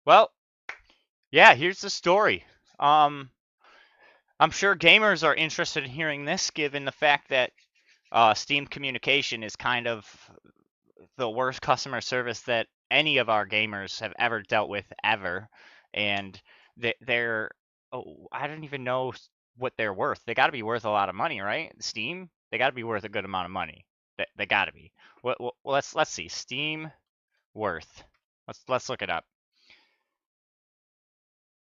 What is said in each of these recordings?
Well, yeah, here's the story. Um, I'm sure gamers are interested in hearing this, given the fact that Steam communication is kind of the worst customer service that any of our gamers have ever dealt with ever, and they're I don't even know what they're worth. They got to be worth a lot of money, right? Steam, they got to be worth a good amount of money. They got to be. Well, let's see. Steam worth. Let's look it up.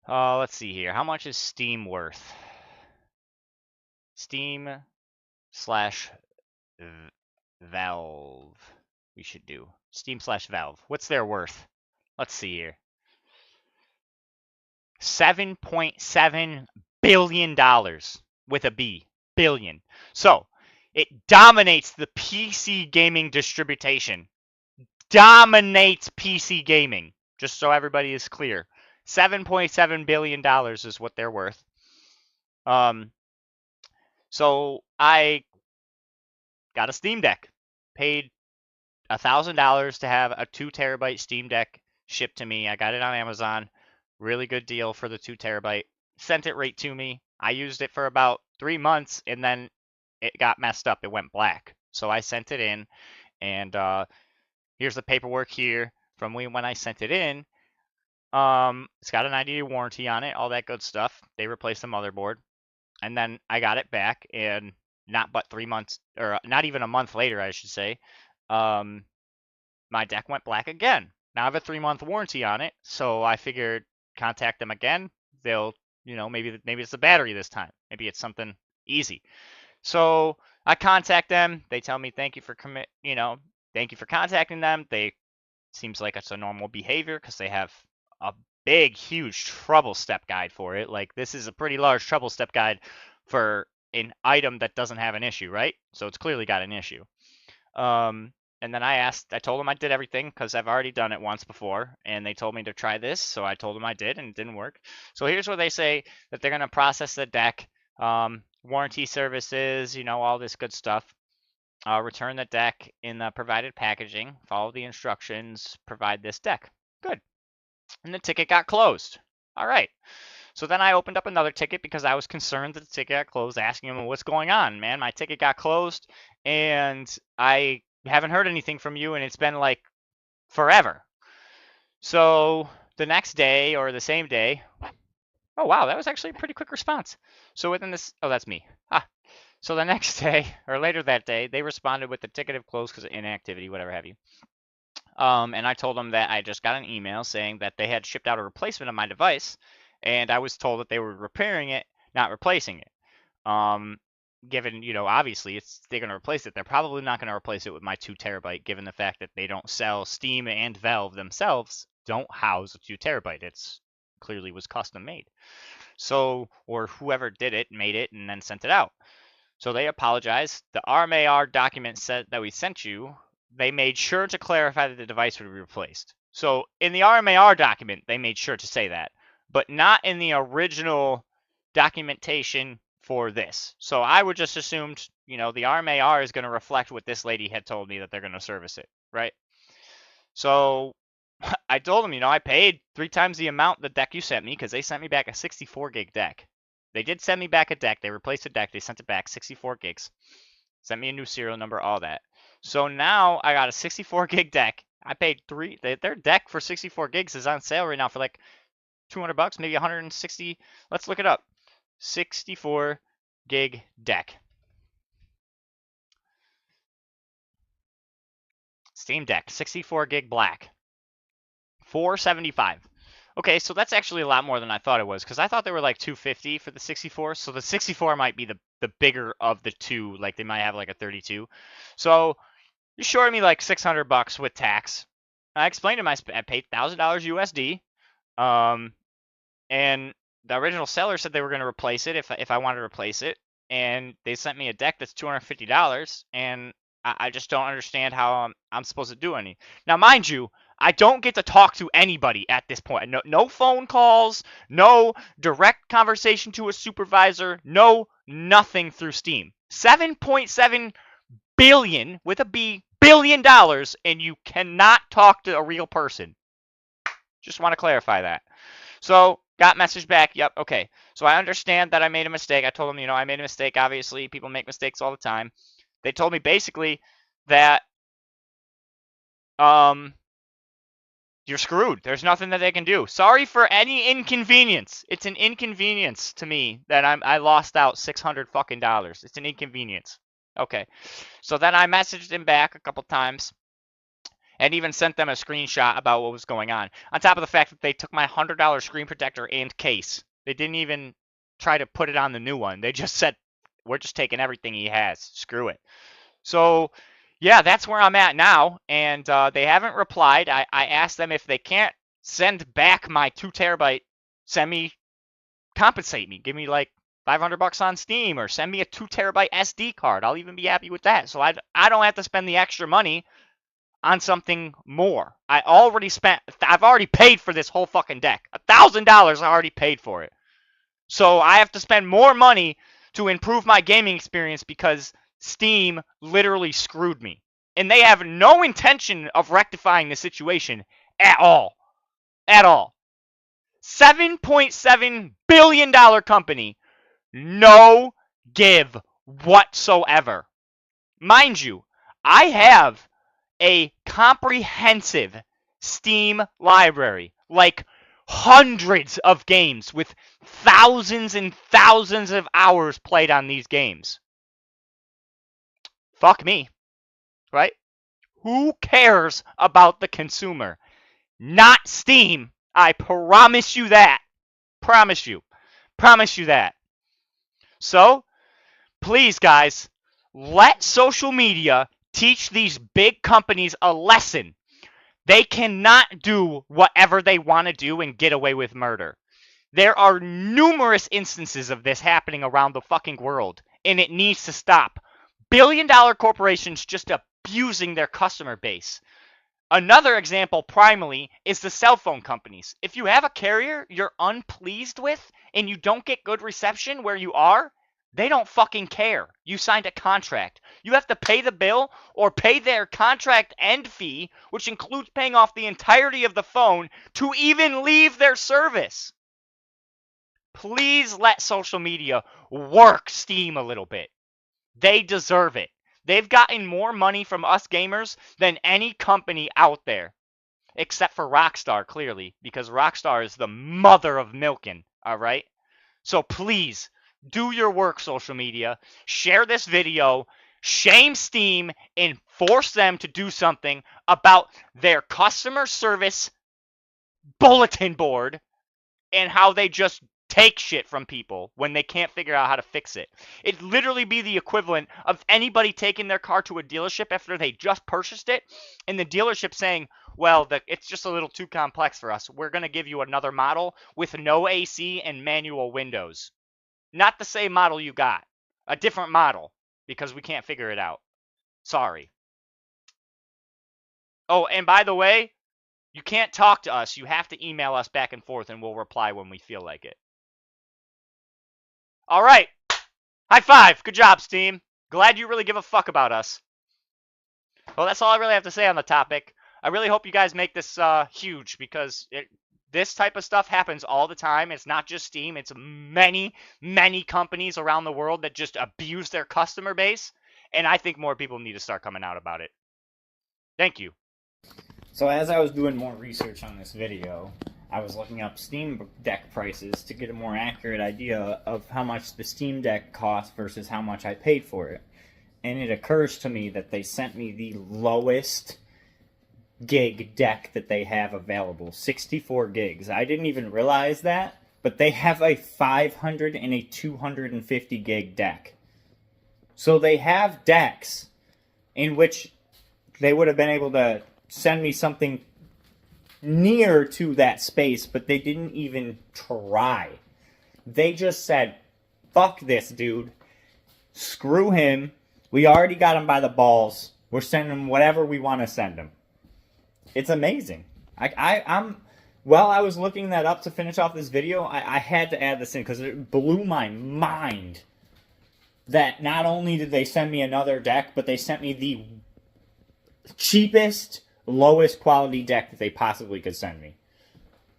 Let's see here. How much is Steam worth? Steam slash Valve. We should do Steam slash Valve. What's their worth? Let's see here. $7.7 billion with a B. Billion. So it dominates the PC gaming distribution. Dominates PC gaming. Just so everybody is clear. $7.7 billion is what they're worth. So I got a Steam Deck. Paid $1,000 to have a 2 terabyte Steam Deck shipped to me. I got it on Amazon. Really good deal for the 2 terabyte. Sent it right to me. I used it for about 3 months and then it got messed up. It went black. So I sent it in, and here's the paperwork here from when I sent it in. It's got a 90-day warranty on it, all that good stuff. They replaced the motherboard, and then I got it back, and not but 3 months, or not even a month later, I should say, my deck went black again. Now I have a 3-month warranty on it, so I figured contact them again. They'll, maybe it's the battery this time. Maybe it's something easy. So I contact them. They tell me thank you for thank you for contacting them. They seems like it's a normal behavior because they have a big, huge trouble step guide for it. Like, this is a pretty large trouble step guide for an item that doesn't have an issue, right? So it's clearly got an issue. And then I told them I did everything because I've already done it once before, and they told me to try this, so I told them I did, and it didn't work. So here's where they say that they're going to process the deck, warranty services, all this good stuff. Return the deck in the provided packaging, follow the instructions, provide this deck. Good. And the ticket got closed. All right. So then I opened up another ticket because I was concerned that the ticket got closed, asking them, what's going on, man? My ticket got closed, and I haven't heard anything from you, and it's been like forever. So the next day, or the same day, oh wow, that was actually a pretty quick response. So within this, oh, that's me. So the next day, or later that day, they responded with the ticket of closed because of inactivity, whatever have you. And I told them that I just got an email saying that they had shipped out a replacement of my device, and I was told that they were repairing it, not replacing it. Given, obviously they're going to replace it. They're probably not going to replace it with my 2 terabyte, given the fact that they don't sell. Steam and Valve themselves don't house a 2 terabyte. It's clearly was custom made. So, or whoever did it made it and then sent it out. So they apologized. The RMAR document said that we sent you. They made sure to clarify that the device would be replaced. So in the RMAR document, they made sure to say that, but not in the original documentation for this. So I would just assumed, the RMAR is going to reflect what this lady had told me, that they're going to service it, right? So I told them, I paid 3 times the amount the deck you sent me, because they sent me back a 64 gig deck. They did send me back a deck. They replaced the deck. They sent it back 64 gigs. Sent me a new serial number, all that. So now I got a 64 gig deck. I paid their deck for 64 gigs is on sale right now for like $200, maybe 160. Let's look it up. 64 gig deck. Steam Deck, 64 gig black. $475. Okay, so that's actually a lot more than I thought it was, because I thought they were like $250 for the 64. So the 64 might be the bigger of the two. Like, they might have like a 32. So you're shorting me like $600 with tax. I explained to I paid $1,000 USD. And the original seller said they were going to replace it if I wanted to replace it. And they sent me a deck that's $250. And I just don't understand how I'm supposed to do any. Now, mind you, I don't get to talk to anybody at this point. No phone calls, no direct conversation to a supervisor, no nothing through Steam. $7.7 billion with a B, $billion, and you cannot talk to a real person. Just want to clarify that. So, got message back. Yep, okay. So I understand that I made a mistake. I told them, I made a mistake. Obviously, people make mistakes all the time. They told me basically that you're screwed. There's nothing that they can do. Sorry for any inconvenience. It's an inconvenience to me that I lost out $600 fucking dollars. It's an inconvenience. Okay. So then I messaged him back a couple times and even sent them a screenshot about what was going on. On top of the fact that they took my $100 screen protector and case. They didn't even try to put it on the new one. They just said, we're just taking everything he has. Screw it. So, yeah, that's where I'm at now. And they haven't replied. I asked them if they can't send back my 2 terabyte, compensate me. Give me like $500 on Steam or send me a 2 terabyte SD card. I'll even be happy with that. So I don't have to spend the extra money on something more. I've already paid for this whole fucking deck. $1,000 I already paid for it. So I have to spend more money to improve my gaming experience because Steam literally screwed me. And they have no intention of rectifying the situation at all. At all. $7.7 billion company. No give whatsoever. Mind you, I have a comprehensive Steam library. Like hundreds of games with thousands and thousands of hours played on these games. Fuck me, right? Who cares about the consumer? Not Steam. I promise you that. Promise you. Promise you that. So, please, guys, let social media teach these big companies a lesson. They cannot do whatever they want to do and get away with murder. There are numerous instances of this happening around the fucking world, and it needs to stop. Billion-dollar corporations just abusing their customer base. Another example, primarily, is the cell phone companies. If you have a carrier you're unpleased with and you don't get good reception where you are, they don't fucking care. You signed a contract. You have to pay the bill or pay their contract end fee, which includes paying off the entirety of the phone to even leave their service. Please let social media work Steam a little bit. They deserve it. They've gotten more money from us gamers than any company out there. Except for Rockstar, clearly, because Rockstar is the mother of milking, alright? So please, do your work, social media. Share this video. Shame Steam and force them to do something about their customer service bulletin board and how they just take shit from people when they can't figure out how to fix it. It'd literally be the equivalent of anybody taking their car to a dealership after they just purchased it and the dealership saying, well, it's just a little too complex for us. We're going to give you another model with no AC and manual windows. Not the same model you got. A different model because we can't figure it out. Sorry. Oh, and by the way, you can't talk to us. You have to email us back and forth and we'll reply when we feel like it. All right. High five. Good job, Steam. Glad you really give a fuck about us. Well, that's all I really have to say on the topic. I really hope you guys make this huge because this type of stuff happens all the time. It's not just Steam. It's many, many companies around the world that just abuse their customer base. And I think more people need to start coming out about it. Thank you. So as I was doing more research on this video, I was looking up Steam Deck prices to get a more accurate idea of how much the Steam Deck cost versus how much I paid for it. And it occurs to me that they sent me the lowest gig deck that they have available, 64 gigs. I didn't even realize that, but they have a 500 and a 250 gig deck. So they have decks in which they would have been able to send me something near to that space, but they didn't even try. They just said, fuck this dude. Screw him. We already got him by the balls. We're sending him whatever we want to send him. It's amazing. While I was looking that up to finish off this video, I had to add this in because it blew my mind that not only did they send me another deck, but they sent me the cheapest, lowest quality deck that they possibly could send me.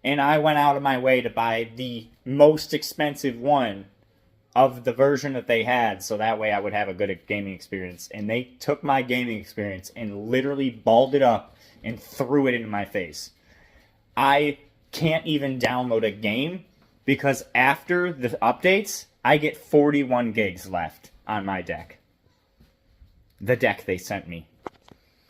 and I went out of my way to buy the most expensive one of the version that they had, so that way I would have a good gaming experience. And they took my gaming experience and literally balled it up and threw it into my face. I can't even download a game because after the updates, I get 41 gigs left on my deck. The deck they sent me.